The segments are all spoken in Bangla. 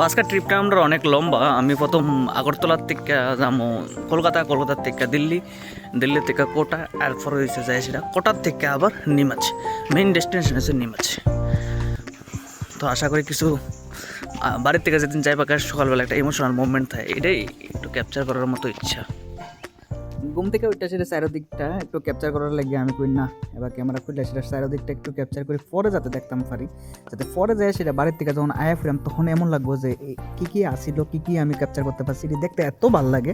আজকের ট্রিপটা আমরা অনেক লম্বা। আমি প্রথম আগরতলার থেকে যাবো কলকাতার থেকে দিল্লি থেকে কোটা, এরপর হয়েছে যায় সেটা কোটার থেকে আবার নিমাচ। মেইন ডেস্টিনেশন হচ্ছে নিমাচ। তো আশা করি কিছু বাড়ির থেকে যেদিন যাই পাকা সকালবেলা একটা ইমোশনাল মুভমেন্ট থাকে, এটাই একটু ক্যাপচার করার মতো ইচ্ছা। ঘুম থেকে ওইটা সেটা চারোদিকটা একটু ক্যাপচার করার লাগে আমি কই না, এবার ক্যামেরা খুললে সেটা চারোদিকটা একটু ক্যাপচার করে পরে যাতে দেখতাম পারি, যাতে পরে যায় সেটা বাড়ির থেকে যখন আয়া ফিরাম তখন এমন লাগবো যে কী কী আসিল, কী কী আমি ক্যাপচার করতে পারছি। এটি দেখতে এত ভালো লাগে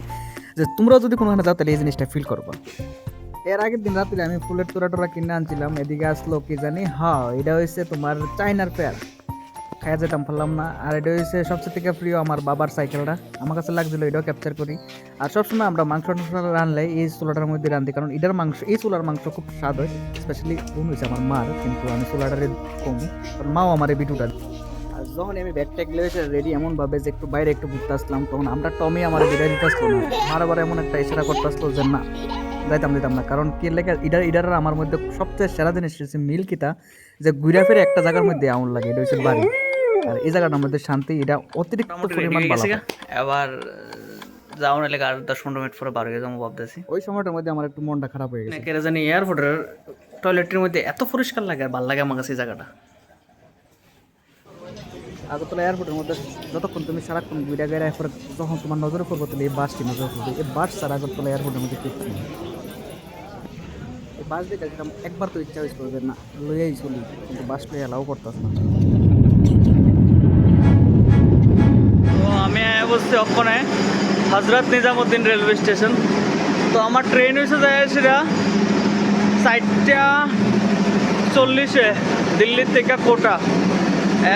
যে তোমরাও যদি কোনোখানে যাও তাহলে এই জিনিসটা ফিল করবো। এর আগের দিন রাত্রে আমি ফুলের তোরা কিনে আনছিলাম, এদিকে আসলো কি জানি, এটা হয়েছে তোমার চাইনার পেয়ার, খাইয়া যেতাম পারলাম না। আর এটা হচ্ছে সবচেয়ে থেকে প্রিয় আমার বাবার সাইকেলটা, আমার কাছে লাগছিল, এটাও ক্যাপচার করি। আর সবসময় আমরা মাংস রানলে এই চুলাটার মধ্যে রান্ধি, কারণ এই চুলার মাংস খুব স্বাদ হয়। স্পেশালি কোন হয়েছে আমার মার, কিন্তু আমি চুলাটারে কম, কারণ মাও আমার এই বিটুটা। আর যখন আমি ব্যাগ ট্যাগ লেগে রেডি এমনভাবে যে একটু বাইরে একটু ঘুরতে আসলাম, তখন আমরা টমি আমার বিদায় দিতে আসলো না, বারবার এমন একটা ইশারা করতে আসলো যে না দিতাম না। কারণ কি লেগে ইডার আমার মধ্যে সবচেয়ে সেরা জিনিস হচ্ছে মিল্কিটা, যে ঘুরে ফিরে একটা জায়গার মধ্যে এমন লাগে, এটা হচ্ছে বাড়ি। আর এই জায়গাটার মধ্যে শান্তি, এটা অতিরিক্ত পরিমাণ ভালো। এবার যাও না লেগে আর 10-15 মিনিট পরে বার হয়ে যাবো ভাবতেছি। ওই সময়টার মধ্যে আমার একটু মনটা খারাপ হয়ে গেছে। কেন জানি এয়ারপোর্টের টয়লেটের মধ্যে এত পরিষ্কার লাগে আর ভালো লাগে আমার কাছে এই জায়গাটা। আগরতলা এয়ারপোর্টের মধ্যে যতক্ষণ তুমি সারাক্ষণ ঘুরে গেলে এরপরে যখন তোমার নজরে পড়বো তাহলে এই বাসটি নজরে পড়বে। এই বাস ছাড়া আগরতলা এয়ারপোর্টের মধ্যে কিছু নেই। এই বাস দেখে একবার তো ইচ্ছা হয়েছিল যে না লইয়াই চলি, কিন্তু বাস লইয়া এলাও করতেছে না। তো আমি বসছি ওখানে হজরত নিজামুদ্দিন রেলওয়ে স্টেশন। তো আমার ট্রেন হয়েছে যায় সেটা 4:40 দিল্লির থেকে কোটা।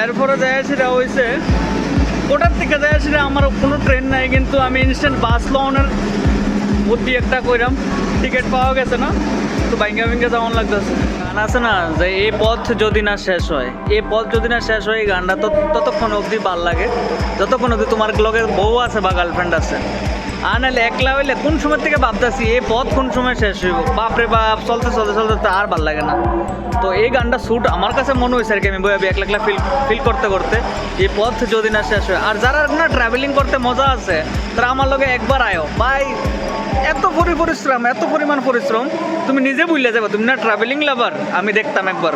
এরপরে যায় সেটা হয়েছে কোটার থেকে যায় সেটা আমার কোনো ট্রেন নাই, কিন্তু আমি ইনস্ট্যান্ট বাস লওয়ানোর বুদ্ধি একটা কইরাম, টিকিট পাওয়া গেছে না, তো বাইঙ্গা যেমন লাগতেছে। গান আছে না যে এই পথ যদি না শেষ হয়, এই গানটা ততক্ষণ অবধি ভাল লাগে যতক্ষণ অবধি তোমার লগে বউ আছে বা গার্লফ্রেন্ড আছে। আর নাহলে একলা হইলে কোন সময় থেকে ভাবতেছি এই পথ কোন সময় শেষ হইব, বাপরে বাপ, চলতে আর ভাল লাগে না। তো এই গানটা শ্যুট আমার কাছে মনে হয়েছে আর কি, আমি বই একলা ফিল করতে এই পথ যদি না শেষ হয়। আর যারা না ট্রাভেলিং করতে মজা আছে তারা আমার লগে একবার আয়ো ভাই, এত পরিমাণ পরিশ্রম তুমি নিজে বুঝলে যাবে, তুমি না ট্রাভেলিং লাভার, আমি দেখতাম একবার।